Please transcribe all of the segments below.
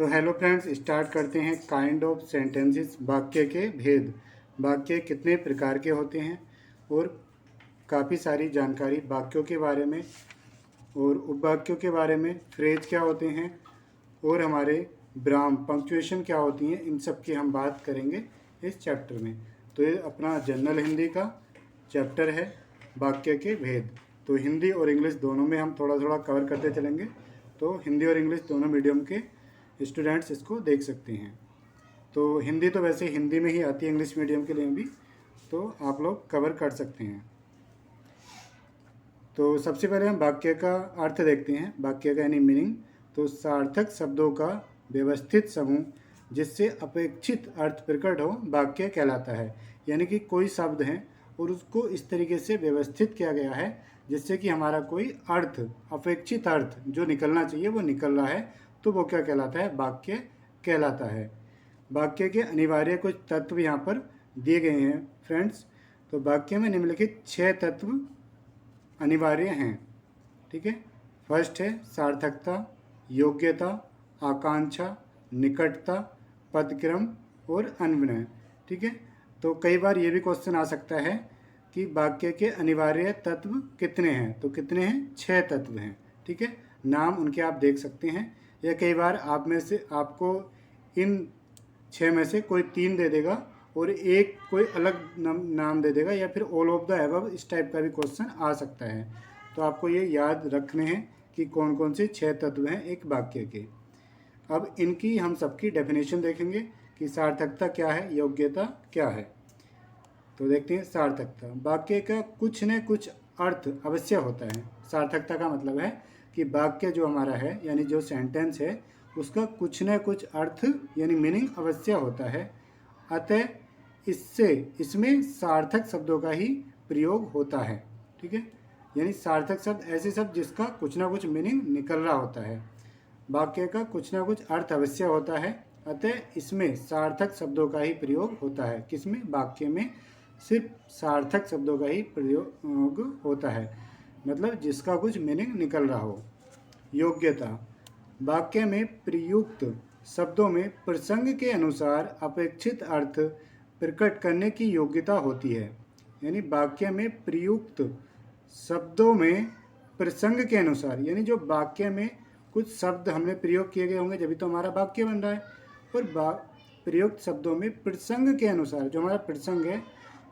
तो hello friends, start करते हैं काइंड ऑफ सेंटेंसेस। वाक्य के भेद। वाक्य कितने प्रकार के होते हैं और काफ़ी सारी जानकारी वाक्यों के बारे में और उपवाक्यों के बारे में, फ्रेज क्या होते हैं और हमारे विराम पंक्चुएशन क्या होती हैं, इन सब की हम बात करेंगे इस चैप्टर में। तो ये अपना जनरल हिंदी का चैप्टर है, वाक्य के भेद। तो हिंदी और इंग्लिश दोनों में हम थोड़ा थोड़ा कवर करते चलेंगे। तो हिंदी और इंग्लिश दोनों मीडियम के स्टूडेंट्स इसको देख सकते हैं। तो हिंदी तो वैसे हिंदी में ही आती है इंग्लिश मीडियम के लिए भी, तो आप लोग कवर कर सकते हैं। तो सबसे पहले हम वाक्य का अर्थ देखते हैं। वाक्य का यानी मीनिंग। तो सार्थक शब्दों का व्यवस्थित समूह जिससे अपेक्षित अर्थ प्रकट हो वाक्य कहलाता है। यानी कि कोई शब्द है और उसको इस तरीके से व्यवस्थित किया गया है जिससे कि हमारा कोई अर्थ, अपेक्षित अर्थ जो निकलना चाहिए वो निकल रहा है, तो वो क्या कहलाता है? वाक्य कहलाता है। वाक्य के अनिवार्य कुछ तत्व यहाँ पर दिए गए हैं फ्रेंड्स। तो वाक्य में निम्नलिखित 6 तत्व अनिवार्य हैं। ठीक है। फर्स्ट है सार्थकता, योग्यता, आकांक्षा, निकटता, पदक्रम और अन्वय। ठीक है। तो कई बार ये भी क्वेश्चन आ सकता है कि वाक्य के अनिवार्य तत्व कितने हैं? तो कितने हैं? 6 तत्व हैं। ठीक है। नाम उनके आप देख सकते हैं, या कई बार आप में से आपको इन 6 में से कोई 3 दे देगा और एक कोई अलग नाम दे देगा, या फिर ऑल ऑफ द अबव इस टाइप का भी क्वेश्चन आ सकता है। तो आपको ये याद रखने हैं कि कौन कौन से 6 तत्व हैं एक वाक्य के। अब इनकी हम सबकी डेफिनेशन देखेंगे कि सार्थकता क्या है, योग्यता क्या है। तो देखते हैं सार्थकता। वाक्य का कुछ न कुछ अर्थ अवश्य होता है। सार्थकता का मतलब है कि वाक्य जो हमारा है, यानी जो सेंटेंस है, उसका कुछ न कुछ अर्थ यानी मीनिंग अवश्य होता है। अतः इसमें सार्थक शब्दों का ही प्रयोग होता है। ठीक है। यानी सार्थक शब्द ऐसे शब्द जिसका कुछ ना कुछ मीनिंग निकल रहा होता है। वाक्य का कुछ ना कुछ अर्थ अवश्य होता है, अतः इसमें सार्थक शब्दों का ही प्रयोग होता है। किसमें? वाक्य में सिर्फ सार्थक शब्दों का ही प्रयोग होता है, मतलब जिसका कुछ मीनिंग निकल रहा हो। योग्यता। वाक्य में प्रयुक्त शब्दों में प्रसंग के अनुसार अपेक्षित अर्थ प्रकट करने की योग्यता होती है। यानी वाक्य में प्रयुक्त शब्दों में प्रसंग के अनुसार, यानी जो वाक्य में कुछ शब्द हमने प्रयोग किए गए होंगे जब तो हमारा वाक्य बन रहा है, और प्रयुक्त शब्दों में प्रसंग के अनुसार, जो हमारा प्रसंग है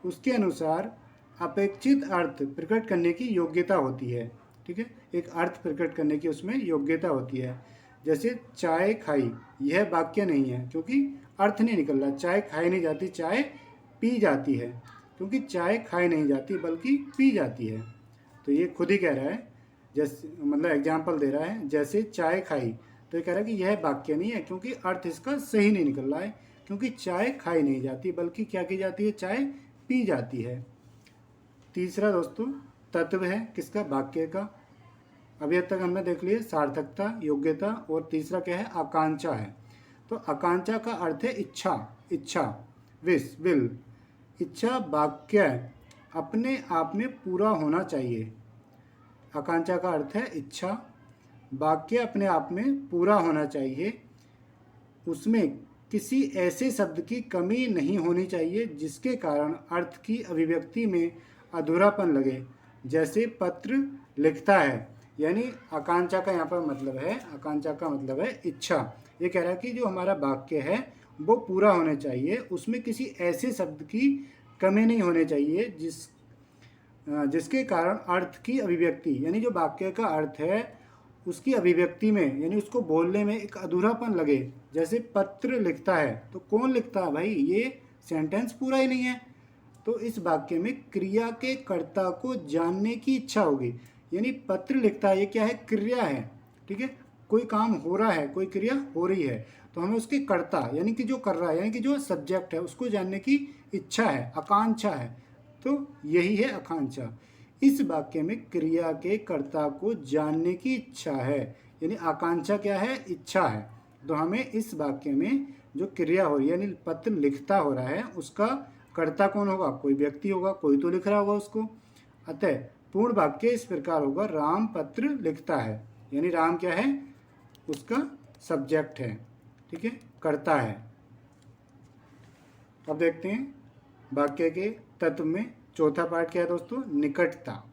उसके अनुसार अपेक्षित अर्थ प्रकट करने की योग्यता होती है। ठीक है। एक अर्थ प्रकट करने की उसमें योग्यता होती है। जैसे चाय खाई, यह वाक्य नहीं है क्योंकि अर्थ नहीं निकल रहा। चाय खाई नहीं जाती, चाय पी जाती है, क्योंकि चाय खाई नहीं जाती बल्कि पी जाती है। तो ये खुद ही कह रहा है, जैसे मतलब एग्जाम्पल दे रहा है, जैसे चाय खाई। तो ये कह रहा है कि यह वाक्य नहीं है क्योंकि अर्थ इसका सही नहीं निकल रहा है, क्योंकि चाय खाई नहीं जाती बल्कि क्या की जाती है? चाय पी जाती है। तीसरा दोस्तों तत्व है किसका? वाक्य का। अभी तक हमने देख लिया सार्थकता, योग्यता, और तीसरा क्या है? आकांक्षा है। तो आकांक्षा का अर्थ है इच्छा। इच्छा, विश, विल। इच्छा वाक्य अपने आप में पूरा होना चाहिए। आकांक्षा का अर्थ है इच्छा, वाक्य अपने आप में पूरा होना चाहिए। उसमें किसी ऐसे शब्द की कमी नहीं होनी चाहिए जिसके कारण अर्थ की अभिव्यक्ति में अधूरापन लगे। जैसे पत्र लिखता है, यानी आकांक्षा का यहाँ पर मतलब है, आकांक्षा का मतलब है इच्छा। ये कह रहा है कि जो हमारा वाक्य है वो पूरा होना चाहिए, उसमें किसी ऐसे शब्द की कमी नहीं होनी चाहिए जिसके कारण अर्थ की अभिव्यक्ति, यानी जो वाक्य का अर्थ है उसकी अभिव्यक्ति में, यानी उसको बोलने में एक अधूरापन लगे। जैसे पत्र लिखता है, तो कौन लिखता है भाई? ये सेंटेंस पूरा ही नहीं है। तो इस वाक्य में क्रिया के कर्ता को जानने की इच्छा होगी। यानी पत्र लिखता है, ये क्या है? क्रिया है। ठीक है। कोई काम हो रहा है, कोई क्रिया हो रही है, तो हमें उसके कर्ता यानी कि जो कर रहा है, यानी कि जो सब्जेक्ट है, उसको जानने की इच्छा है, आकांक्षा है। तो यही है आकांक्षा। इस वाक्य में क्रिया के कर्ता को जानने की इच्छा है, यानी आकांक्षा क्या है? इच्छा है। तो हमें इस वाक्य में जो क्रिया हो रही है, यानी पत्र लिखता हो रहा है, उसका कर्ता कौन होगा? कोई व्यक्ति होगा, कोई तो लिख रहा होगा उसको। अतः पूर्ण वाक्य इस प्रकार होगा, राम पत्र लिखता है। यानी राम क्या है? उसका सब्जेक्ट है। ठीक है, करता है। अब देखते हैं वाक्य के तत्व में चौथा पार्ट क्या है दोस्तों, निकटता।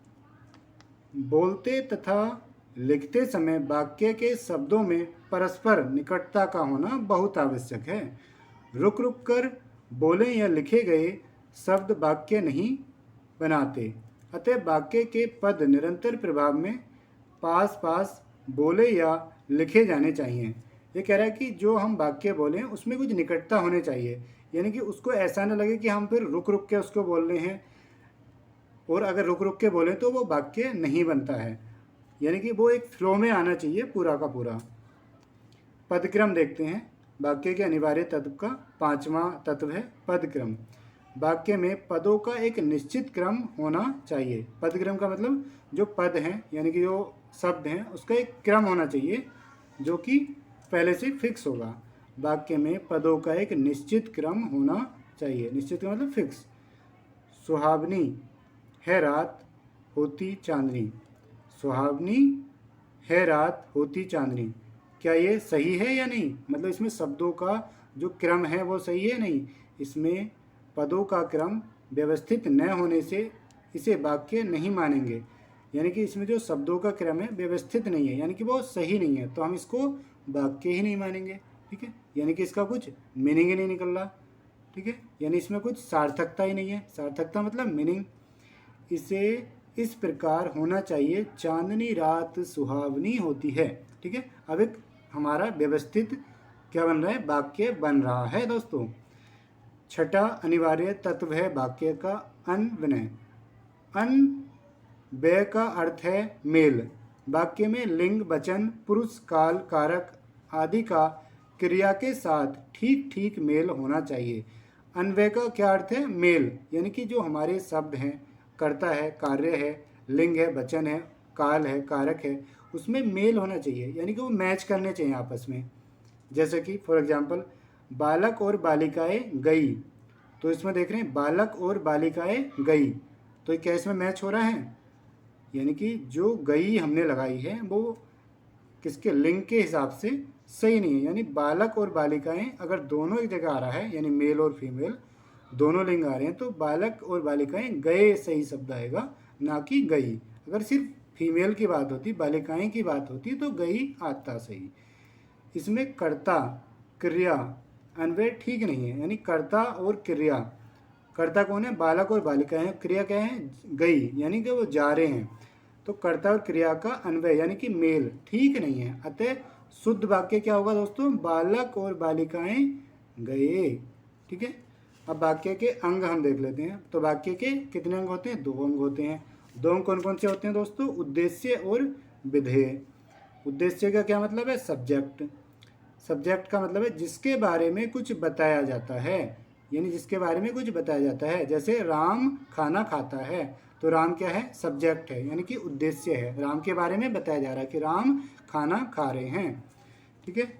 बोलते तथा लिखते समय वाक्य के शब्दों में परस्पर निकटता का होना बहुत आवश्यक है। रुक रुक कर बोले या लिखे गए शब्द वाक्य नहीं बनाते, अतः वाक्य के पद निरंतर प्रभाव में पास पास बोले या लिखे जाने चाहिए। ये कह रहा है कि जो हम वाक्य बोलें उसमें कुछ निकटता होनी चाहिए, यानी कि उसको ऐसा ना लगे कि हम फिर रुक रुक के उसको बोल रहे हैं, और अगर रुक रुक के बोलें तो वो वाक्य नहीं बनता है, यानी कि वो एक फ्लो में आना चाहिए पूरा का पूरा। पदक्रम देखते हैं। वाक्य के अनिवार्य तत्व का पांचवा तत्व है पदक्रम। वाक्य में पदों का एक निश्चित क्रम होना चाहिए। पदक्रम का मतलब जो पद हैं यानी कि जो शब्द हैं उसका एक क्रम होना चाहिए जो कि पहले से फिक्स होगा। वाक्य में पदों का एक निश्चित क्रम होना चाहिए। निश्चित क्रम मतलब फिक्स। सुहावनी है रात होती चांदनी। सुहावनी है रात होती चांदनी, क्या ये सही है या नहीं? मतलब इसमें शब्दों का जो क्रम है वो सही है नहीं? इसमें पदों का क्रम व्यवस्थित न होने से इसे वाक्य नहीं मानेंगे, यानी कि इसमें जो शब्दों का क्रम है व्यवस्थित नहीं है, यानी कि वो सही नहीं है, तो हम इसको वाक्य ही नहीं मानेंगे। ठीक है, यानी कि इसका कुछ मीनिंग ही नहीं निकल रहा। ठीक है, यानी इसमें कुछ सार्थकता ही नहीं है। सार्थकता मतलब मीनिंग। इसे इस प्रकार होना चाहिए, चांदनी रात सुहावनी होती है। ठीक है, अब एक हमारा व्यवस्थित क्या बन रहा है, वाक्य बन रहा है दोस्तों। छठा अनिवार्य तत्व है वाक्य का अन्वय। अन्वय का अर्थ है मेल। वाक्य में लिंग, वचन, पुरुष, काल, कारक आदि का क्रिया के साथ ठीक ठीक मेल होना चाहिए। अन्वय का क्या अर्थ है, मेल, यानी कि जो हमारे शब्द हैं, कर्ता है, कार्य है, लिंग है, वचन है, काल है, कारक है, उसमें मेल होना चाहिए, यानी कि वो मैच करने चाहिए आपस में। जैसे कि फॉर एग्जांपल बालक और बालिकाएं गई, तो इसमें देख रहे हैं बालक और बालिकाएं गई, तो क्या इसमें मैच हो रहा है? यानी कि जो गई हमने लगाई है वो किसके लिंग के हिसाब से सही नहीं है। यानी बालक और बालिकाएं अगर दोनों एक जगह आ रहा है, यानी मेल और फीमेल दोनों लिंग आ रहे हैं, तो बालक और बालिकाएं गए सही शब्द आएगा, ना कि गई। अगर सिर्फ फीमेल की बात होती, बालिकाएं की बात होती, तो गई आता सही। इसमें कर्ता क्रिया अन्वय ठीक नहीं है, यानी कर्ता और क्रिया, कर्ता कौन है, बालक और बालिकाएं, क्रिया क्या है, गई, यानी कि वो जा रहे हैं, तो कर्ता और क्रिया का अन्वय यानी कि मेल ठीक नहीं है। अतः शुद्ध वाक्य क्या होगा दोस्तों, बालक और बालिकाएं गए। ठीक है, अब वाक्य के अंग हम देख लेते हैं। तो वाक्य के कितने अंग होते हैं, 2 अंग होते हैं। 2 अंग कौन कौन से होते हैं दोस्तों, उद्देश्य और विधेय। उद्देश्य का क्या मतलब है, सब्जेक्ट। सब्जेक्ट का मतलब है जिसके बारे में कुछ बताया जाता है, यानी जिसके बारे में कुछ बताया जाता है। जैसे राम खाना खाता है, तो राम क्या है, सब्जेक्ट है, यानी कि उद्देश्य है, राम के बारे में बताया जा रहा है कि राम खाना खा रहे हैं। ठीक है,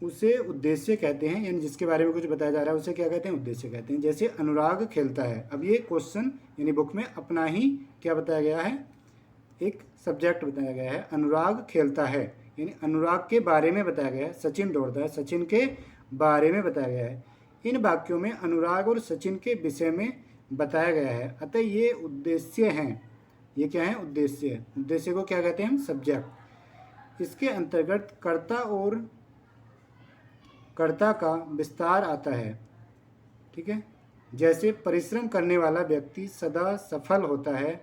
उसे उद्देश्य कहते हैं, यानी जिसके बारे में कुछ बताया जा रहा है उसे क्या कहते हैं, उद्देश्य कहते हैं। जैसे अनुराग खेलता है, अब ये क्वेश्चन यानी बुक में अपना ही क्या बताया गया है, एक सब्जेक्ट बताया गया है, अनुराग खेलता है, यानी अनुराग के बारे में बताया गया है। सचिन दौड़ता है, सचिन के बारे में बताया गया है। इन वाक्यों में अनुराग और सचिन के विषय में बताया गया है, अतः ये उद्देश्य हैं। ये क्या है, उद्देश्य। उद्देश्य को क्या कहते हैं हम, सब्जेक्ट। इसके अंतर्गत कर्ता और कर्ता का विस्तार आता है। ठीक है, जैसे परिश्रम करने वाला व्यक्ति सदा सफल होता है।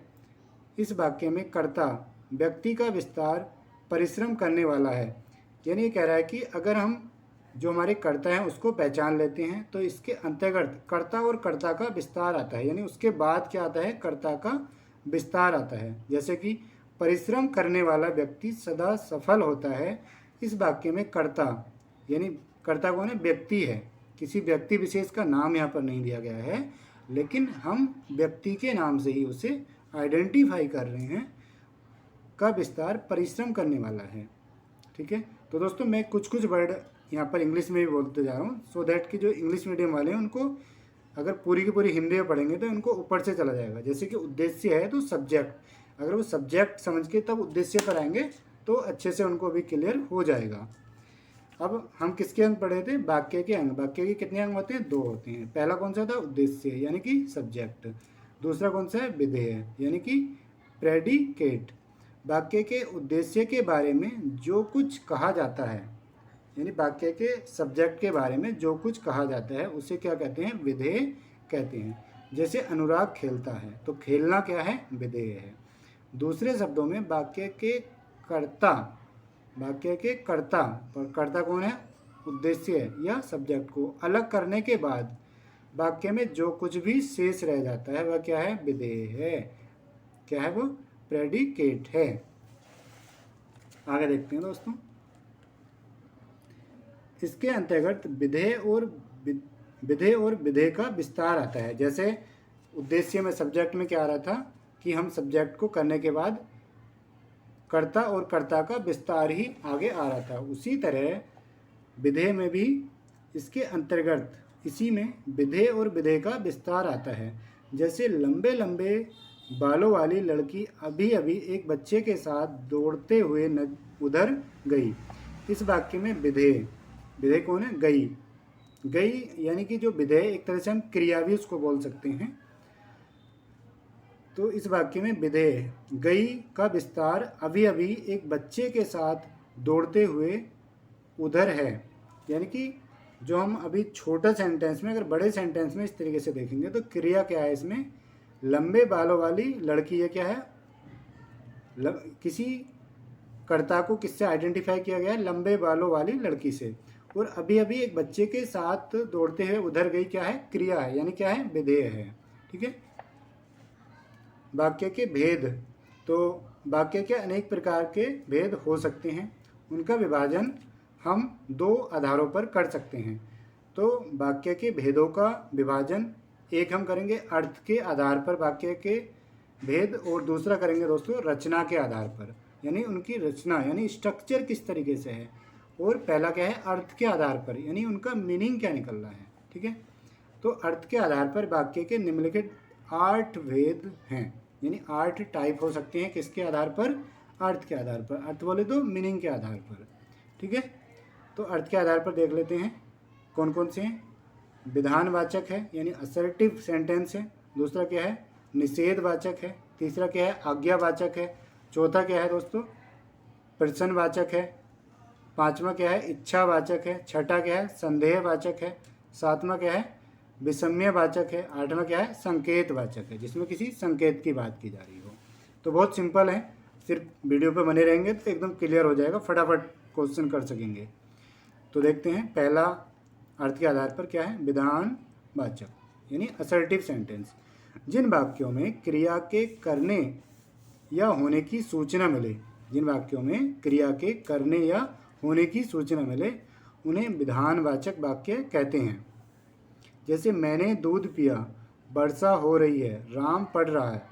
इस वाक्य में कर्ता व्यक्ति का विस्तार परिश्रम करने वाला है, यानी ये कह रहा है कि अगर हम जो हमारे कर्ता हैं उसको पहचान लेते हैं तो इसके अंतर्गत कर्ता और कर्ता का विस्तार आता है, यानी उसके बाद क्या आता है, कर्ता का विस्तार आता है। जैसे कि परिश्रम करने वाला व्यक्ति सदा सफल होता है। इस वाक्य में कर्ता यानी कर्ता कौन है, व्यक्ति है, किसी व्यक्ति विशेष का नाम यहाँ पर नहीं दिया गया है, लेकिन हम व्यक्ति के नाम से ही उसे आइडेंटिफाई कर रहे हैं, का विस्तार परिश्रम करने वाला है। ठीक है, तो दोस्तों मैं कुछ वर्ड यहाँ पर इंग्लिश में भी बोलते जा रहा हूँ, सो दैट कि जो इंग्लिश मीडियम वाले हैं उनको अगर पूरी की पूरी हिंदी में पढ़ेंगे तो उनको ऊपर से चला जाएगा। जैसे कि उद्देश्य है तो सब्जेक्ट, अगर वो सब्जेक्ट समझ के तब उद्देश्य पर आएंगे तो अच्छे से उनको भी क्लियर हो जाएगा। अब हम किसके अंग पढ़े थे? वाक्य के अंग। वाक्य के कितने अंग होते हैं? 2 होते हैं। पहला कौन सा था? उद्देश्य यानी कि सब्जेक्ट। दूसरा कौन सा है? विधेय यानी कि प्रेडिकेट। वाक्य के उद्देश्य के बारे में जो कुछ कहा जाता है, यानी वाक्य के सब्जेक्ट के बारे में जो कुछ कहा जाता है उसे क्या कहते हैं? विधेय कहते हैं। जैसे अनुराग खेलता है, तो खेलना क्या है? विधेय है। दूसरे शब्दों में वाक्य के कर्ता, पर कर्ता कौन है? उद्देश्य या सब्जेक्ट को अलग करने के बाद वाक्य में जो कुछ भी शेष रह जाता है वह क्या है? विधेय है। क्या है वो? प्रेडिकेट है। आगे देखते हैं दोस्तों, इसके अंतर्गत विधेय और विधेय का विस्तार आता है। जैसे उद्देश्य में सब्जेक्ट में क्या आ रहा था कि हम सब्जेक्ट को करने के बाद कर्ता और कर्ता का विस्तार ही आगे आ रहा था, उसी तरह विधेय में भी इसके अंतर्गत इसी में विधेय और विधेय का विस्तार आता है। जैसे लंबे लंबे बालों वाली लड़की अभी अभी एक बच्चे के साथ दौड़ते हुए उधर गई। इस वाक्य में विधेय कौन है? गई यानी कि जो विधेय एक तरह से हम क्रिया भी उसको बोल सकते हैं। तो इस वाक्य में विधेय गई का विस्तार अभी अभी एक बच्चे के साथ दौड़ते हुए उधर है। यानी कि जो हम अभी छोटा सेंटेंस में, अगर बड़े सेंटेंस में इस तरीके से देखेंगे तो क्रिया क्या है इसमें? लंबे बालों वाली लड़की। ये क्या है? किसी कर्ता को किससे आइडेंटिफाई किया गया है? लंबे बालों वाली लड़की से। और अभी अभी एक बच्चे के साथ दौड़ते हुए उधर गई, क्या है? क्रिया है, यानी क्या है? विधेय है। ठीक है। वाक्य के भेद, तो वाक्य के अनेक प्रकार के भेद हो सकते हैं। उनका विभाजन हम 2 आधारों पर कर सकते हैं। तो वाक्य के भेदों का विभाजन एक हम करेंगे अर्थ के आधार पर वाक्य के भेद, और दूसरा करेंगे दोस्तों रचना के आधार पर, यानी उनकी रचना यानी स्ट्रक्चर किस तरीके से है। और पहला क्या है? अर्थ के आधार पर, यानी उनका मीनिंग क्या निकल रहा है। ठीक है। तो अर्थ के आधार पर वाक्य के निम्नलिखित 8 भेद हैं, यानी 8 टाइप हो सकते हैं। किसके आधार पर? अर्थ के आधार पर। अर्थ बोले तो मीनिंग के आधार पर। ठीक है। तो अर्थ के आधार पर देख लेते हैं कौन कौन से हैं। विधानवाचक है, यानी असर्टिव सेंटेंस है। दूसरा क्या है? निषेधवाचक है। तीसरा क्या है? आज्ञावाचक है। चौथा क्या है दोस्तों? प्रश्नवाचक है। पांचवा क्या है? इच्छावाचक है। छठा क्या है? संदेहवाचक है। सातवां क्या है? विषम्यवाचक है। आठवां क्या है? संकेतवाचक है, जिसमें किसी संकेत की बात की जा रही हो। तो बहुत सिंपल है, सिर्फ वीडियो पे बने रहेंगे तो एकदम क्लियर हो जाएगा, फटाफट क्वेश्चन कर सकेंगे। तो देखते हैं, पहला अर्थ के आधार पर क्या है? विधानवाचक यानी असर्टिव सेंटेंस। जिन वाक्यों में क्रिया के करने या होने की सूचना मिले, जिन वाक्यों में क्रिया के करने या होने की सूचना मिले उन्हें विधानवाचक वाक्य कहते हैं। जैसे मैंने दूध पिया, वर्षा हो रही है, राम पढ़ रहा है।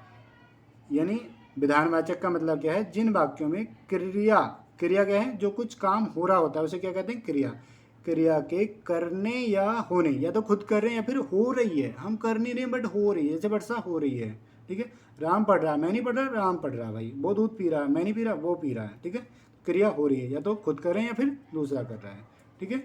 यानी विधानवाचक का मतलब क्या है? जिन वाक्यों में क्रिया क्या है? जो कुछ काम हो रहा होता है उसे क्या कहते हैं? क्रिया के करने या होने, या तो खुद कर रहे हैं या फिर हो रही है। हम कर नहीं रहे बट हो रही है, जैसे वर्षा हो रही है। ठीक है। राम पढ़ रहा है, मैं नहीं पढ़ रहा, राम पढ़ रहा है। भाई वो दूध पी रहा है, मैं नहीं पी रहा, वो पी रहा है। ठीक है। क्रिया हो रही है, या तो खुद कर रहे हैं या फिर दूसरा कर रहा है। ठीक है।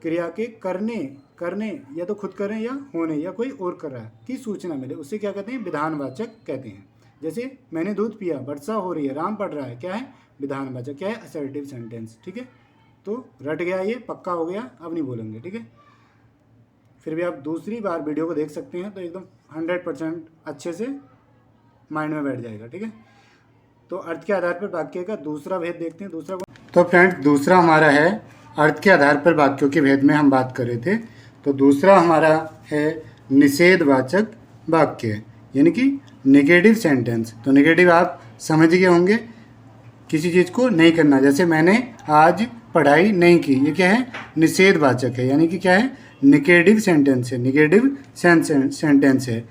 क्रिया के करने या तो खुद कर रहे हैं या होने या कोई और कर रहा है की सूचना मिले, उससे क्या कहते हैं? विधानवाचक कहते हैं। जैसे मैंने दूध पिया, वर्षा हो रही है, राम पढ़ रहा है, क्या है? विधानवाचक। क्या है? Assertive sentence. ठीक है। तो रट गया, ये पक्का हो गया, अब नहीं बोलेंगे। ठीक है। फिर भी आप दूसरी बार वीडियो को देख सकते हैं तो एकदम 100% अच्छे से माइंड में बैठ जाएगा। ठीक है। तो अर्थ के आधार पर वाक्य का दूसरा भेद देखते हैं। दूसरा तो फ्रेंड्स, दूसरा हमारा है अर्थ के आधार पर वाक्यों के भेद में हम बात कर रहे थे। तो दूसरा हमारा है निषेधवाचक वाक्य, यानी कि नेगेटिव सेंटेंस। तो नेगेटिव आप समझ गए होंगे, किसी चीज़ को नहीं करना। जैसे मैंने आज पढ़ाई नहीं की, ये क्या है? निषेधवाचक है, यानी कि क्या है? नेगेटिव सेंटेंस है, नेगेटिव सेंटेंस है।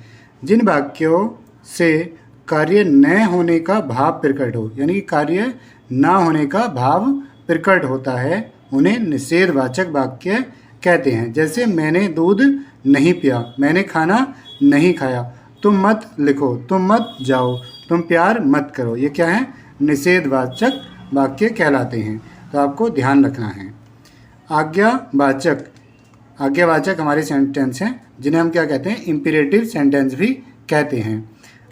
जिन वाक्यों से कार्य न होने का भाव प्रकट हो, यानी कि कार्य न होने का भाव प्रकट होता है, उन्हें निषेधवाचक वाक्य कहते हैं। जैसे मैंने दूध नहीं पिया, मैंने खाना नहीं खाया, तुम मत लिखो, तुम मत जाओ, तुम प्यार मत करो। ये क्या है? निषेधवाचक वाक्य कहलाते हैं। तो आपको ध्यान रखना है। आज्ञावाचक, आज्ञावाचक हमारे सेंटेंस हैं जिन्हें हम क्या कहते हैं, इम्पीरेटिव सेंटेंस भी कहते हैं।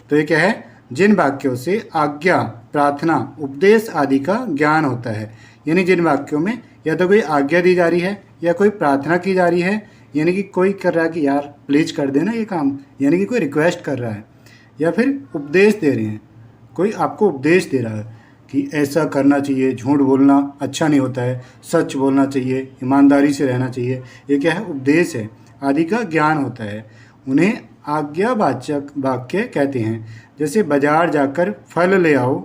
तो ये क्या है, जिन वाक्यों से आज्ञा, प्रार्थना, उपदेश आदि का ज्ञान होता है, यानी जिन वाक्यों में या तो कोई आज्ञा दी जा रही है या कोई प्रार्थना की जा रही है, यानी कि कोई कर रहा है कि यार प्लीज कर देना ये काम, यानी कि कोई रिक्वेस्ट कर रहा है, या फिर उपदेश दे रहे हैं, कोई आपको उपदेश दे रहा है कि ऐसा करना चाहिए, झूठ बोलना अच्छा नहीं होता है, सच बोलना चाहिए, ईमानदारी से रहना चाहिए, ये क्या है, उपदेश है, आदि का ज्ञान होता है, उन्हें आज्ञावाचक वाक्य कहते हैं। जैसे बाजार जाकर फल ले आओ,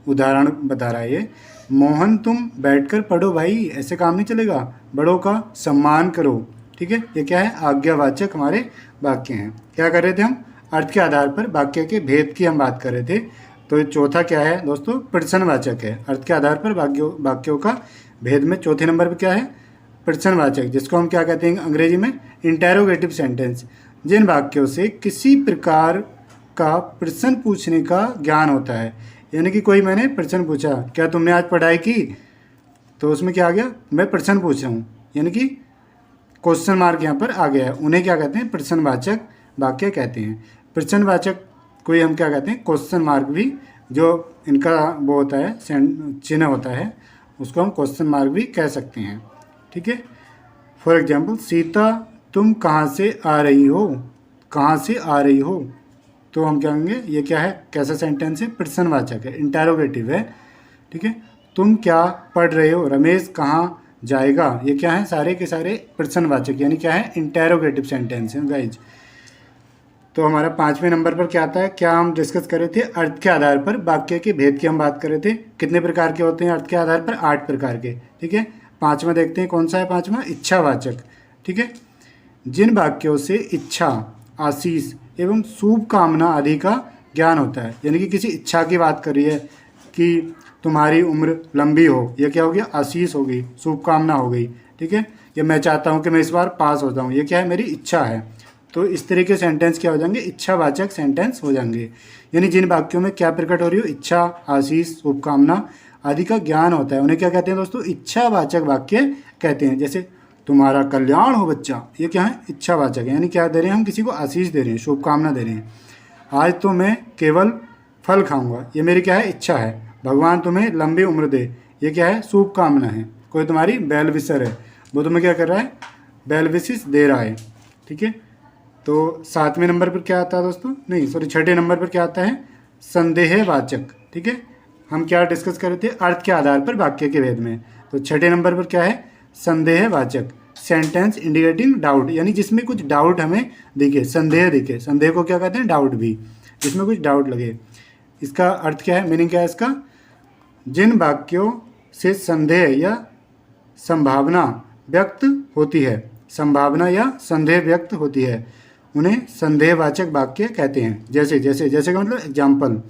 उदाहरण बता रहा है ये, मोहन तुम बैठकर पढ़ो भाई, ऐसे काम नहीं चलेगा, बड़ों का सम्मान करो, ठीक है। ये क्या है, आज्ञावाचक हमारे वाक्य हैं। क्या कर रहे थे हम, अर्थ के आधार पर वाक्य के भेद की हम बात कर रहे थे। तो चौथा क्या है दोस्तों, प्रश्नवाचक है। अर्थ के आधार पर वाक्यों का भेद में चौथे नंबर पर क्या है, प्रश्नवाचक, जिसको हम क्या कहते हैं अंग्रेजी में, इंटेरोगेटिव सेंटेंस। जिन वाक्यों से किसी प्रकार का प्रश्न पूछने का ज्ञान होता है, यानी कि कोई मैंने प्रश्न पूछा, क्या तुमने आज पढ़ाई की, तो उसमें क्या आ गया, मैं प्रश्न पूछ रहा हूँ, यानी कि क्वेश्चन मार्क यहाँ पर आ गया है, उन्हें क्या कहते हैं, प्रश्नवाचक वाक्य कहते हैं। प्रश्नवाचक कोई हम क्या कहते हैं, क्वेश्चन मार्क भी, जो इनका वो होता है चिन्ह होता है, उसको हम क्वेश्चन मार्क भी कह सकते हैं, ठीक है। फॉर एग्जाम्पल, सीता तुम कहाँ से आ रही हो, कहाँ से आ रही हो, तो हम क्या कहेंगे, ये क्या है, कैसा सेंटेंस है, प्रश्नवाचक है, इंटेरोगेटिव है, ठीक है। तुम क्या पढ़ रहे हो, रमेश कहाँ जाएगा, ये क्या है, सारे के सारे प्रश्नवाचक, यानी क्या है, इंटेरोगेटिव सेंटेंस है गाइज। तो हमारा 5वें नंबर पर क्या आता है, क्या हम डिस्कस कर रहे थे, अर्थ के आधार पर वाक्य के भेद की हम बात कर रहे थे। कितने प्रकार के होते हैं अर्थ के आधार पर, 8 प्रकार के, ठीक है। 5वां देखते हैं, कौन सा है 5वां, इच्छावाचक, ठीक है। जिन वाक्यों से इच्छा, आशीष एवं शुभ कामना आदि का ज्ञान होता है, यानी कि किसी इच्छा की बात कर रही है कि तुम्हारी उम्र लंबी हो, यह क्या हो गया, आशीष हो गई, शुभ कामना हो गई, ठीक है। या मैं चाहता हूँ कि मैं इस बार पास हो जाऊँ, ये क्या है, मेरी इच्छा है। तो इस तरह के सेंटेंस क्या हो जाएंगे, इच्छावाचक सेंटेंस हो जाएंगे। यानी जिन वाक्यों में क्या प्रकट हो रही हो, इच्छा, आशीष, शुभकामना आदि का ज्ञान होता है, उन्हें क्या कहते हैं दोस्तों, इच्छावाचक वाक्य कहते हैं। जैसे तुम्हारा कल्याण हो बच्चा, ये क्या है, इच्छावाचक है, यानी क्या दे रहे हैं, हम किसी को आशीष दे रहे हैं, शुभकामना दे रहे हैं। आज तो मैं केवल फल खाऊंगा, ये मेरी क्या है, इच्छा है। भगवान तुम्हें लंबी उम्र दे, ये क्या है, शुभकामना है। कोई तुम्हारी बेल विशर है, वो तुम्हें क्या कर रहा है, बेल विशेस दे रहा है, ठीक है। तो 7वें नंबर पर क्या आता है दोस्तों, नहीं सॉरी 6ठे नंबर पर क्या आता है, संदेहवाचक, ठीक है। हम क्या डिस्कस कर रहे थे, अर्थ के आधार पर वाक्य के भेद में। तो 6ठे नंबर पर क्या है, संदेहवाचक, सेंटेंस इंडिकेटिंग डाउट, यानी जिसमें कुछ डाउट हमें दिखे, संदेह दिखे, संदेह को क्या कहते हैं, डाउट भी, जिसमें कुछ डाउट लगे। इसका अर्थ क्या है, मीनिंग क्या है इसका, जिन वाक्यों से संदेह या संभावना व्यक्त होती है, संभावना या संदेह व्यक्त होती है, उन्हें संदेहवाचक वाक्य कहते हैं। जैसे जैसे जैसे का मतलब एग्जाम्पल,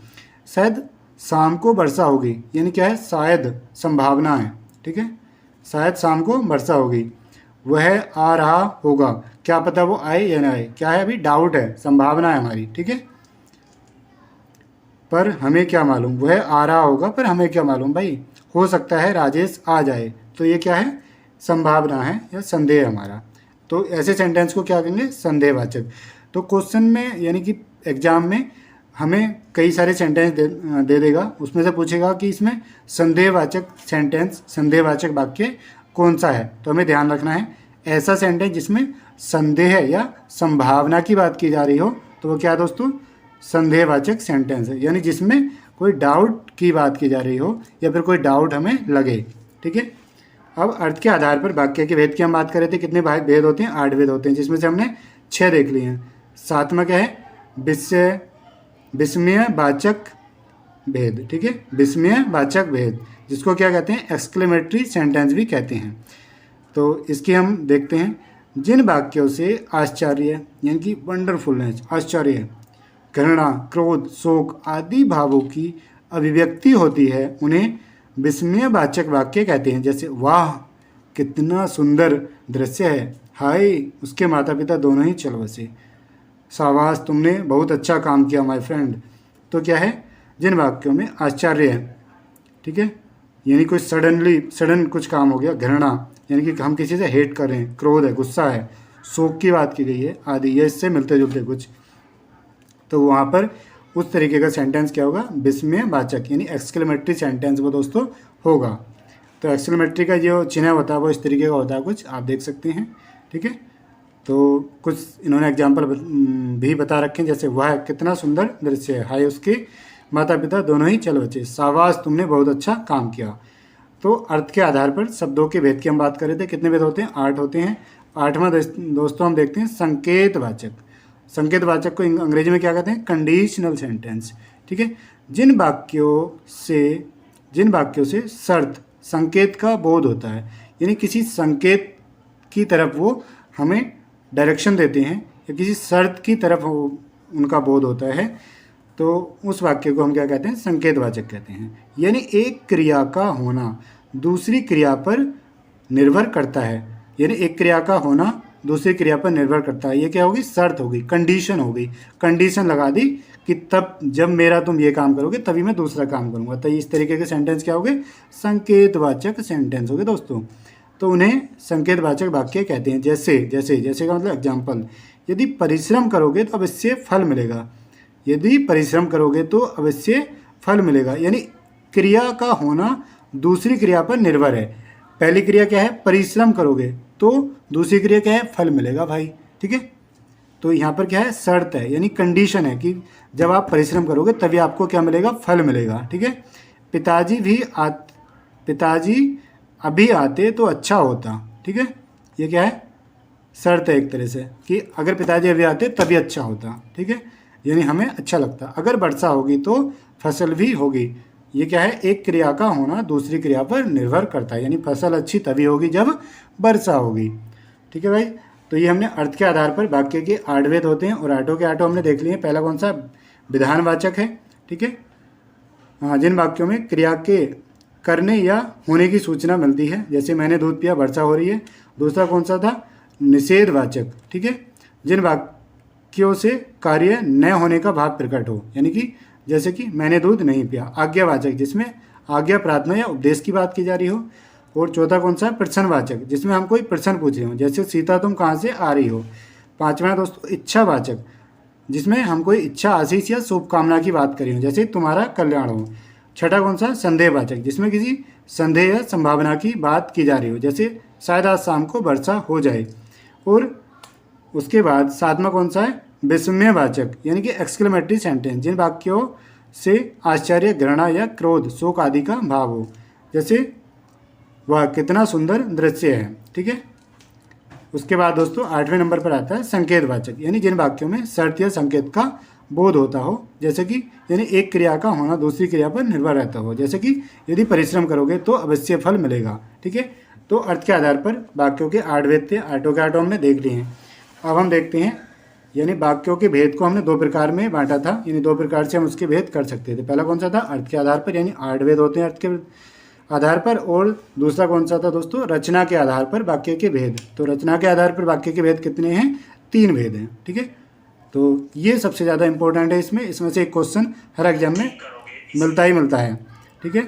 शायद शाम को वर्षा होगी, यानी क्या है, शायद संभावना है, ठीक है, शायद शाम को वर्षा होगी। वह आ रहा होगा, क्या पता वो आए या ना आए, क्या है, अभी डाउट है, संभावना है हमारी, ठीक है। पर हमें क्या मालूम, वह आ रहा होगा पर हमें क्या मालूम भाई, हो सकता है राजेश आ जाए, तो ये क्या है, संभावना है या संदेह हमारा। तो ऐसे सेंटेंस को क्या कहेंगे, संदेहवाचक। तो क्वेश्चन में यानी कि एग्जाम में हमें कई सारे सेंटेंस दे देगा, उसमें से पूछेगा कि इसमें संदेहवाचक सेंटेंस, संदेहवाचक वाक्य कौन सा है। तो हमें ध्यान रखना है, ऐसा सेंटेंस जिसमें संदेह या संभावना की बात की जा रही हो, तो वो क्या है दोस्तों, संदेहवाचक सेंटेंस है, यानी जिसमें कोई डाउट की बात की जा रही हो या फिर कोई डाउट हमें लगे, ठीक है। अब अर्थ के आधार पर वाक्य के भेद की हम बात कर रहे थे, कितने भेद होते हैं, 8 भेद होते हैं, जिसमें से हमने 6 देख लिए हैं। 7वां क्या है, विस्मयवाचक भेद, ठीक है, विस्मयवाचक भेद, जिसको क्या कहते हैं, एक्सक्लेमेटरी सेंटेंस भी कहते हैं। तो इसकी हम देखते हैं, जिन वाक्यों से आश्चर्य यानी कि वंडरफुलनेस, आश्चर्य, घृणा, क्रोध, शोक आदि भावों की अभिव्यक्ति होती है, उन्हें विस्मयवाचक वाक्य कहते हैं। जैसे वाह कितना सुंदर दृश्य है, हाय उसके माता पिता दोनों ही चल बसे, शाबाश तुमने बहुत अच्छा काम किया माय फ्रेंड। तो क्या है, जिन वाक्यों में आश्चर्य है, ठीक है, यानी कोई सडन कुछ काम हो गया। घृणा यानी कि हम किसी से हेट कर रहे हैं, क्रोध है, गुस्सा है, शोक की बात की गई है आदि, ये इससे मिलते जुलते कुछ, तो वहाँ पर उस तरीके का सेंटेंस क्या होगा, विस्मयवाचक यानी एक्सक्लेमेटरी सेंटेंस वो दोस्तों होगा। तो एक्सक्लेमेटरी का जो चिन्ह होता है वो इस तरीके का होता है कुछ, आप देख सकते हैं। ठीक है, तो कुछ इन्होंने एग्जाम्पल भी बता रखे हैं, जैसे वह कितना सुंदर दृश्य है, हाय उसके माता पिता दोनों ही चल बचे, शाबाश तुमने बहुत अच्छा काम किया। तो अर्थ के आधार पर शब्दों के भेद की हम बात कर रहे थे। कितने भेद होते हैं, 8 होते हैं। 8वां दोस्तों हम देखते हैं संकेतवाचक। संकेतवाचक को अंग्रेजी में क्या कहते हैं, कंडीशनल सेंटेंस। ठीक है, जिन वाक्यों से शर्त संकेत का बोध होता है, यानी किसी संकेत की तरफ वो हमें डायरेक्शन देते हैं या किसी शर्त की तरफ उनका बोध होता है, तो उस वाक्य को हम क्या कहते हैं, संकेतवाचक कहते हैं। यानी एक क्रिया का होना दूसरी क्रिया पर निर्भर करता है, यानी एक क्रिया का होना दूसरी क्रिया पर निर्भर करता है। ये क्या होगी, शर्त होगी, कंडीशन होगी, कंडीशन लगा दी कि तब जब मेरा तुम ये काम करोगे तभी मैं दूसरा काम करूँगा। तो इस तरीके के सेंटेंस क्या होंगे, संकेतवाचक सेंटेंस होंगे दोस्तों। तो उन्हें संकेतवाचक वाक्य कहते हैं। जैसे का मतलब एग्जाम्पल, यदि परिश्रम करोगे तो अवश्य फल मिलेगा, यदि परिश्रम करोगे तो अवश्य फल मिलेगा, यानी क्रिया का होना दूसरी क्रिया पर निर्भर है। पहली क्रिया क्या है, परिश्रम करोगे, तो दूसरी क्रिया क्या है, फल मिलेगा भाई। ठीक है, तो यहाँ पर क्या है, शर्त है यानी कंडीशन है कि जब आप परिश्रम करोगे तभी आपको क्या मिलेगा, फल मिलेगा। ठीक है, पिताजी अभी आते तो अच्छा होता। ठीक है, ये क्या है, शर्त है एक तरह से कि अगर पिताजी अभी आते तभी अच्छा होता। ठीक है, यानी हमें अच्छा लगता। अगर वर्षा होगी तो फसल भी होगी। ये क्या है, एक क्रिया का होना दूसरी क्रिया पर निर्भर करता है, यानी फसल अच्छी तभी होगी जब वर्षा होगी। ठीक है भाई, तो ये हमने अर्थ के आधार पर वाक्य के 8 भेद होते हैं और 8 के 8 हमने देख लिए। पहला कौन सा, विधानवाचक है। ठीक है, हाँ, जिन वाक्यों में क्रिया के करने या होने की सूचना मिलती है, जैसे मैंने दूध पिया वर्षा हो रही है। दूसरा कौन सा था, निषेधवाचक। ठीक है, जिन वाक्यों से कार्य न होने का भाव प्रकट हो, यानी कि जैसे कि मैंने दूध नहीं पिया। आज्ञावाचक, जिसमें आज्ञा प्रार्थना या उपदेश की बात की जा रही हो। और चौथा कौन सा, प्रश्नवाचक, जिसमें हम कोई प्रश्न पूछ रहे हो, जैसे सीता तुम कहाँ से आ रही हो। पांचवा दोस्तों इच्छावाचक, जिसमें हम कोई इच्छा, आशीष या शुभकामना की बात करी हो, जैसे तुम्हारा कल्याण हो। छठा कौन सा, संदेहवाचक, जिसमें किसी संदेह या संभावना की बात की जा रही हो, जैसे शायद आज शाम को वर्षा हो जाए। और उसके बाद सातवां कौन सा है, विस्मयवाचक, यानी कि एक्सक्लेमेटरी सेंटेंस, जिन वाक्यों से आश्चर्य, घृणा या क्रोध, शोक आदि का भाव हो, जैसे वह कितना सुंदर दृश्य है। ठीक है, उसके बाद दोस्तों 8वें नंबर पर आता है संकेतवाचक, यानी जिन वाक्यों में शर्त या संकेत का बोध होता हो, जैसे कि यानी एक क्रिया का होना दूसरी क्रिया पर निर्भर रहता हो, जैसे कि यदि परिश्रम करोगे तो अवश्य फल मिलेगा। ठीक है, तो अर्थ के आधार पर वाक्यों के 8 भेद थे। 8 के 8 हमने देख लिए हैं। अब हम देखते हैं, यानी वाक्यों के भेद को हमने 2 प्रकार में बांटा था, यानी 2 प्रकार से हम उसके भेद कर सकते थे। पहला कौन सा था, अर्थ के आधार पर, यानी 8 भेद होते हैं अर्थ के आधार पर। और दूसरा कौन सा था दोस्तों, रचना के आधार पर वाक्य के भेद। तो रचना के आधार पर वाक्य के भेद कितने हैं, 3 भेद हैं। ठीक है, तो ये सबसे ज़्यादा इंपॉर्टेंट है। इसमें से एक क्वेश्चन हर एग्जाम में मिलता ही मिलता है। ठीक है,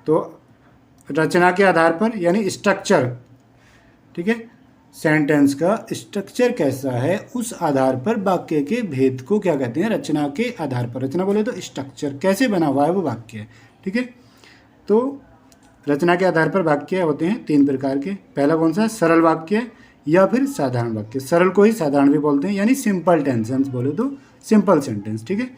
तो रचना के आधार पर यानी स्ट्रक्चर। ठीक है, सेंटेंस का स्ट्रक्चर कैसा है उस आधार पर वाक्य के भेद को क्या कहते हैं, रचना के आधार पर। रचना बोले तो स्ट्रक्चर, कैसे बना हुआ है वो वाक्य। ठीक है, तो रचना के आधार पर वाक्य होते हैं 3 प्रकार के। पहला कौन सा, सरल वाक्य या फिर साधारण वाक्य। सरल को ही साधारण भी बोलते हैं, यानी सिंपल टेंसेंस बोले तो सिंपल सेंटेंस। ठीक है,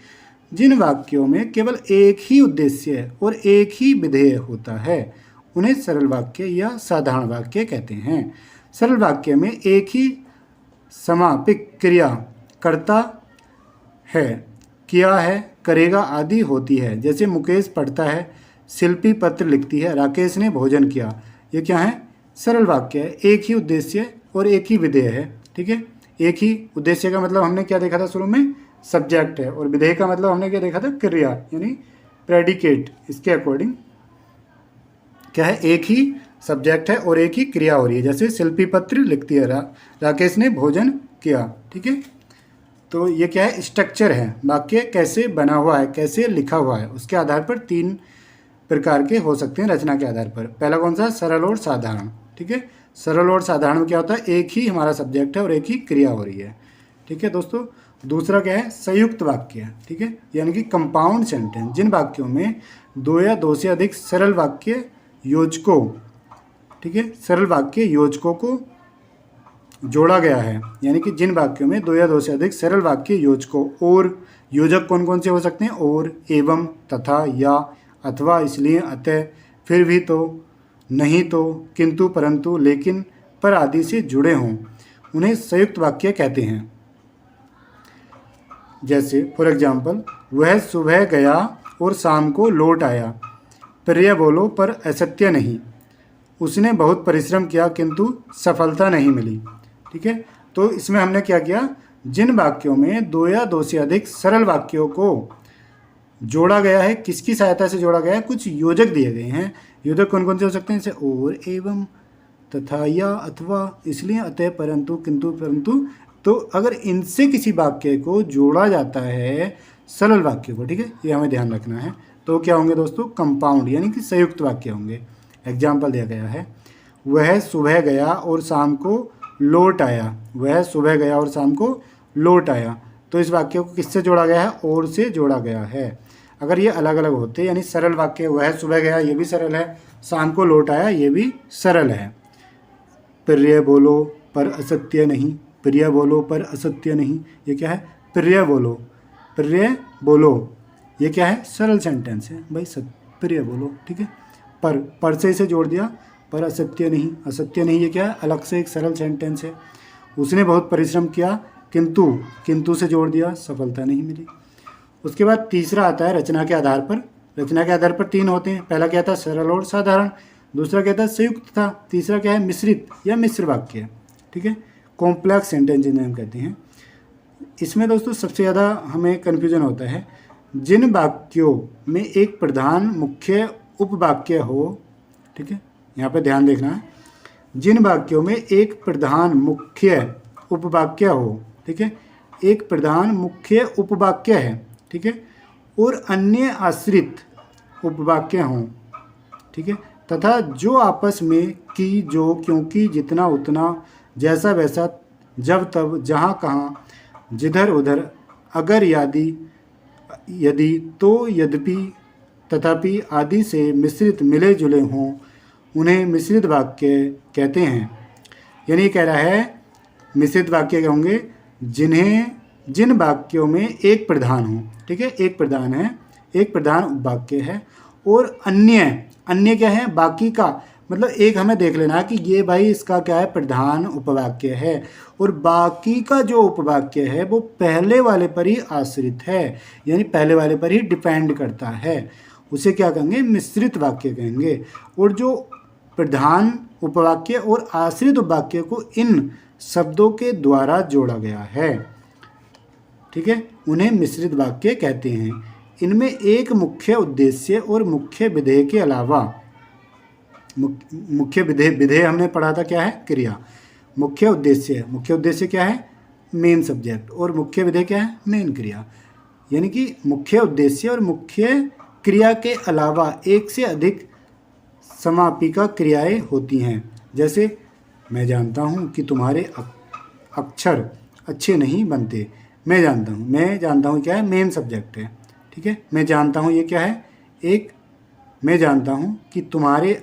जिन वाक्यों में केवल एक ही उद्देश्य और एक ही विधेय होता है उन्हें सरल वाक्य या साधारण वाक्य कहते हैं। सरल वाक्य में एक ही समापिक क्रिया करता है, किया है, करेगा आदि होती है, जैसे मुकेश पढ़ता है, शिल्पी पत्र लिखती है, राकेश ने भोजन किया। ये क्या है, सरल वाक्य है, एक ही उद्देश्य और एक ही विधेय है। ठीक है, एक ही उद्देश्य का मतलब हमने क्या देखा था शुरू में, सब्जेक्ट है, और विधेय का मतलब हमने क्या देखा था, क्रिया यानी प्रेडिकेट। इसके अकॉर्डिंग क्या है, एक ही सब्जेक्ट है और एक ही क्रिया हो रही है, जैसे शिल्पी पत्र लिखती है, राकेश ने भोजन किया। ठीक है, तो ये क्या है, स्ट्रक्चर है, वाक्य कैसे बना हुआ है, कैसे लिखा हुआ है, उसके आधार पर 3 प्रकार के हो सकते हैं रचना के आधार पर। पहला कौन सा? सरल और साधारण। ठीक है, सरल और साधारण में क्या होता है? एक ही हमारा सब्जेक्ट है और एक ही क्रिया हो रही है। ठीक है दोस्तों। दूसरा क्या है? संयुक्त वाक्य। ठीक है, यानी कि कंपाउंड सेंटेंस, जिन वाक्यों में दो या दो से अधिक सरल वाक्य योजकों, ठीक है, सरल वाक्य योजकों को जोड़ा गया है। यानी कि जिन वाक्यों में दो या दो से अधिक सरल वाक्य योजकों, और योजक कौन कौन से हो सकते हैं? और, एवं, तथा, या, अथवा, इसलिए, अतः, फिर भी, तो, नहीं तो, किंतु, परंतु, लेकिन, पर आदि से जुड़े हों, उन्हें संयुक्त वाक्य कहते हैं। जैसे फॉर एग्जाम्पल, वह सुबह गया और शाम को लौट आया, प्रिय बोलो पर असत्य नहीं, उसने बहुत परिश्रम किया किंतु सफलता नहीं मिली। ठीक है, तो इसमें हमने क्या किया? जिन वाक्यों में दो या दो से अधिक सरल वाक्यों को जोड़ा गया है, किसकी सहायता से जोड़ा गया है? कुछ योजक दिए गए हैं। योजक कौन कौन से हो सकते हैं? जैसे और, एवं, तथा, या, अथवा, इसलिए, अतः, परंतु, किंतु, परंतु। तो अगर इनसे किसी वाक्य को जोड़ा जाता है, सरल वाक्य को, ठीक है, ये हमें ध्यान रखना है, तो क्या होंगे दोस्तों? कंपाउंड, यानी कि संयुक्त वाक्य होंगे। एग्जाम्पल दिया गया है, वह सुबह गया और शाम को लौट आया। वह सुबह गया और शाम को लौट आया, तो इस वाक्य को किससे जोड़ा गया है? और से जोड़ा गया है। अगर ये अलग अलग होते, यानी सरल वाक्य, वह सुबह गया, ये भी सरल है, शाम को लौट आया, ये भी सरल है। प्रिय बोलो पर असत्य नहीं, प्रिय बोलो पर असत्य नहीं, ये क्या है? प्रिय बोलो, प्रिय बोलो, ये क्या है? सरल सेंटेंस है भाई, प्रिय बोलो। ठीक है, पर से इसे जोड़ दिया, पर असत्य नहीं, असत्य नहीं, ये क्या है? अलग से एक सरल सेंटेंस है। उसने बहुत परिश्रम किया किंतु, किंतु से जोड़ दिया, सफलता नहीं मिली। उसके बाद तीसरा आता है रचना के आधार पर। रचना के आधार पर तीन होते हैं। पहला क्या था? सरल और साधारण। दूसरा क्या था? संयुक्त था। तीसरा क्या है? मिश्रित या मिश्र वाक्य। ठीक है, कॉम्प्लेक्स सेंटेंस जिन्हें हम कहते हैं। इसमें दोस्तों सबसे ज़्यादा हमें कन्फ्यूजन होता है, जिन वाक्यों में एक प्रधान मुख्य उपवाक्य हो, ठीक है, यहाँ पे ध्यान देखना है, जिन वाक्यों में एक प्रधान मुख्य उपवाक्य हो, ठीक है, एक प्रधान मुख्य उपवाक्य है, ठीक है, और अन्य आश्रित उपवाक्य हों, ठीक है, तथा जो आपस में की, जो, क्योंकि, जितना, उतना, जैसा वैसा, जब तब, जहाँ कहाँ, जिधर उधर, अगर, यदि, तो, यद्यपि, तथापि आदि से मिश्रित मिले जुले हों, उन्हें मिश्रित वाक्य कहते हैं। यानी कह रहा है मिश्रित वाक्य क्या होंगे? जिन वाक्यों में एक प्रधान हो, ठीक है, एक प्रधान है, एक प्रधान वाक्य है, और अन्य क्या है? बाकी का, मतलब एक हमें देख लेना है कि ये भाई इसका क्या है? प्रधान उपवाक्य है, और बाकी का जो उपवाक्य है वो पहले वाले पर ही आश्रित है, यानी पहले वाले पर ही डिपेंड करता है, उसे क्या कहेंगे? मिश्रित वाक्य कहेंगे। और जो प्रधान उपवाक्य और आश्रित उपवाक्य को इन शब्दों के द्वारा जोड़ा गया है, ठीक है, उन्हें मिश्रित वाक्य कहते हैं। इनमें एक मुख्य उद्देश्य और मुख्य विधेय के अलावा, मुख्य विधेय हमने पढ़ा था क्या है? क्रिया। मुख्य उद्देश्य क्या है? मेन सब्जेक्ट, और मुख्य विधेय क्या है? मेन क्रिया। यानी कि मुख्य उद्देश्य और मुख्य क्रिया के अलावा एक से अधिक समापिका क्रियाएं होती हैं। जैसे मैं जानता हूँ कि तुम्हारे अक्षर अच्छे नहीं बनते। मैं जानता हूँ क्या है? मेन सब्जेक्ट है, ठीक है। मैं जानता हूँ ये क्या है? मैं जानता हूँ कि तुम्हारे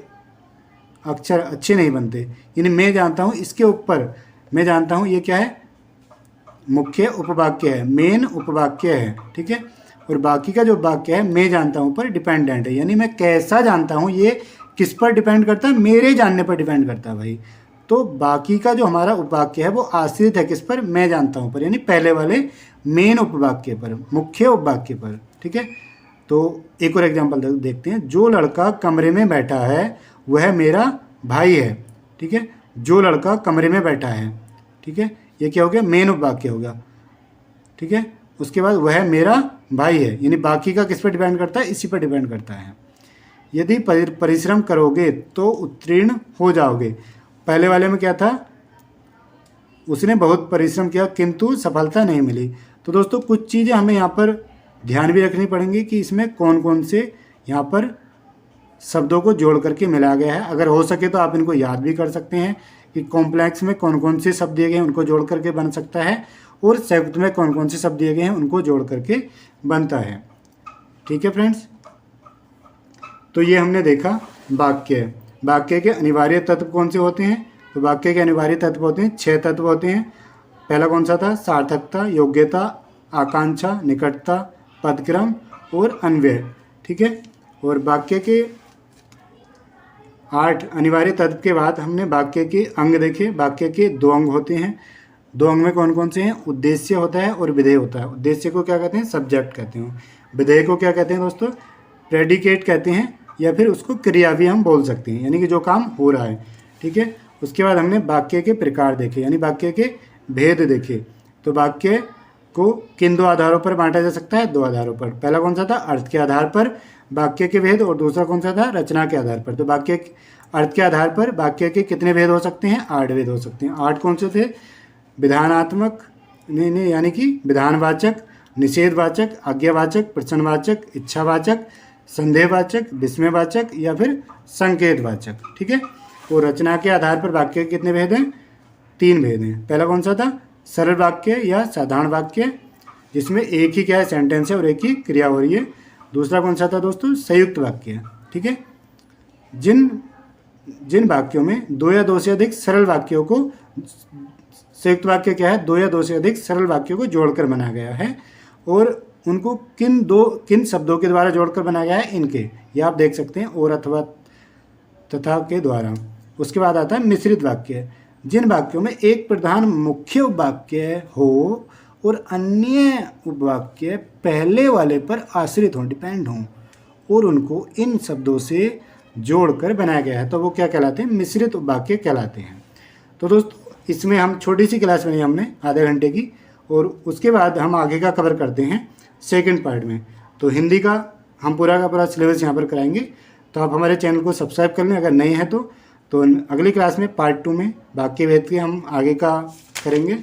अक्षर अच्छे नहीं बनते, यानी मैं जानता हूँ, इसके ऊपर मैं जानता हूँ ये क्या है? मुख्य उपवाक्य है, मेन उपवाक्य है, ठीक है। और बाकी का जो वाक्य है मैं जानता हूँ पर डिपेंडेंट है, यानी मैं कैसा जानता हूँ ये किस पर डिपेंड करता है? मेरे जानने पर डिपेंड करता है भाई। तो बाकी का जो हमारा उपवाक्य है वो आश्रित है किस पर? मैं जानता हूँ पर, यानी पहले वाले मेन उपवाक्य पर, मुख्य उपवाक्य पर, ठीक है। तो एक और एग्जाम्पल देखते हैं। जो लड़का कमरे में बैठा है वह मेरा भाई है, ठीक है। जो लड़का कमरे में बैठा है, ठीक है, ये क्या हो गया? मेन उपवाक्य हो गया, ठीक है। उसके बाद वह मेरा भाई है, यानी बाकी का किस पर डिपेंड करता है? इसी पर डिपेंड करता है। यदि परिश्रम करोगे तो उत्तीर्ण हो जाओगे। पहले वाले में क्या था? उसने बहुत परिश्रम किया किंतु सफलता नहीं मिली। तो दोस्तों कुछ चीज़ें हमें यहाँ पर ध्यान भी रखनी पड़ेंगी कि इसमें कौन कौन से यहाँ पर शब्दों को जोड़ करके मिलाया गया है। अगर हो सके तो आप इनको याद भी कर सकते हैं कि कॉम्प्लेक्स में कौन कौन से शब्द दिए गए हैं उनको जोड़ करके बन सकता है, और संयुक्त में कौन कौन से शब्द दिए गए हैं उनको जोड़ करके बनता है। ठीक है फ्रेंड्स, तो ये हमने देखा वाक्य। वाक्य के अनिवार्य तत्व कौन से होते हैं? तो वाक्य के अनिवार्य तत्व होते हैं 6 तत्व होते हैं। पहला कौन सा था? सार्थकता, योग्यता, आकांक्षा, निकटता, पदक्रम और अन्वय। ठीक है, और वाक्य के 8 अनिवार्य तत्व के बाद हमने वाक्य के अंग देखे। वाक्य के 2 अंग होते हैं। 2 अंग में कौन कौन से हैं? उद्देश्य होता है और विधेय होता है। उद्देश्य को क्या कहते हैं? सब्जेक्ट कहते हैं। विधेय को क्या कहते हैं दोस्तों? प्रेडिकेट कहते हैं, या फिर उसको क्रिया भी हम बोल सकते हैं, यानी कि जो काम हो रहा है। ठीक है, उसके बाद हमने वाक्य के प्रकार देखे, यानी वाक्य के भेद देखे। तो वाक्य को किन 2 आधारों पर बांटा जा सकता है? 2 आधारों पर। पहला कौन सा था? अर्थ के आधार पर वाक्य के भेद, और दूसरा कौन सा था? रचना के आधार पर। तो वाक्य अर्थ के आधार पर वाक्य के कितने भेद हो सकते हैं? 8 भेद हो सकते हैं। 8 कौन से थे? विधानात्मक, नहीं यानी कि विधानवाचक, निषेधवाचक, आज्ञावाचक, प्रश्नवाचक, इच्छावाचक, संदेहवाचक, विस्मयवाचक या फिर संकेतवाचक। ठीक है, और रचना के आधार पर वाक्य के कितने भेद हैं? 3 भेद हैं। पहला कौन सा था? सरल वाक्य या साधारण वाक्य, जिसमें एक ही क्या है? सेंटेंस है और एक ही क्रिया हो रही है। दूसरा कौन सा था दोस्तों? संयुक्त वाक्य। ठीक है, जिन वाक्यों में 2 या 2 से अधिक सरल वाक्यों को, संयुक्त वाक्य क्या है? 2 या 2 से अधिक सरल वाक्यों को जोड़कर बनाया गया है, और उनको किन शब्दों के द्वारा जोड़कर बनाया गया है? इनके, ये आप देख सकते हैं, और, अथवा, तथा के द्वारा। उसके बाद आता है मिश्रित वाक्य, जिन वाक्यों में एक प्रधान मुख्य उपवाक्य हो और अन्य उपवाक्य पहले वाले पर आश्रित हों, डिपेंड हों, और उनको इन शब्दों से जोड़कर बनाया गया है, तो वो क्या कहलाते हैं? मिश्रित वाक्य कहलाते हैं। तो दोस्तों, इसमें हम छोटी सी क्लास बनाई हमने आधे घंटे की, और उसके बाद हम आगे का कवर करते हैं सेकंड पार्ट में। तो हिंदी का हम पूरा का पूरा सिलेबस यहाँ पर कराएंगे, तो आप हमारे चैनल को सब्सक्राइब कर लें अगर नहीं है तो अगली क्लास में पार्ट 2 में वाक्य भेद के हम आगे का करेंगे,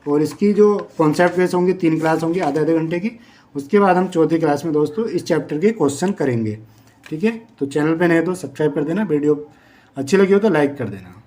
और इसकी जो कॉन्सेप्ट बेस होंगी 3 क्लास होंगी आधे आधे घंटे की। उसके बाद हम चौथी क्लास में दोस्तों इस चैप्टर के क्वेश्चन करेंगे। ठीक है, तो चैनल पे नए तो सब्सक्राइब कर देना, वीडियो अच्छी लगी हो तो लाइक कर देना।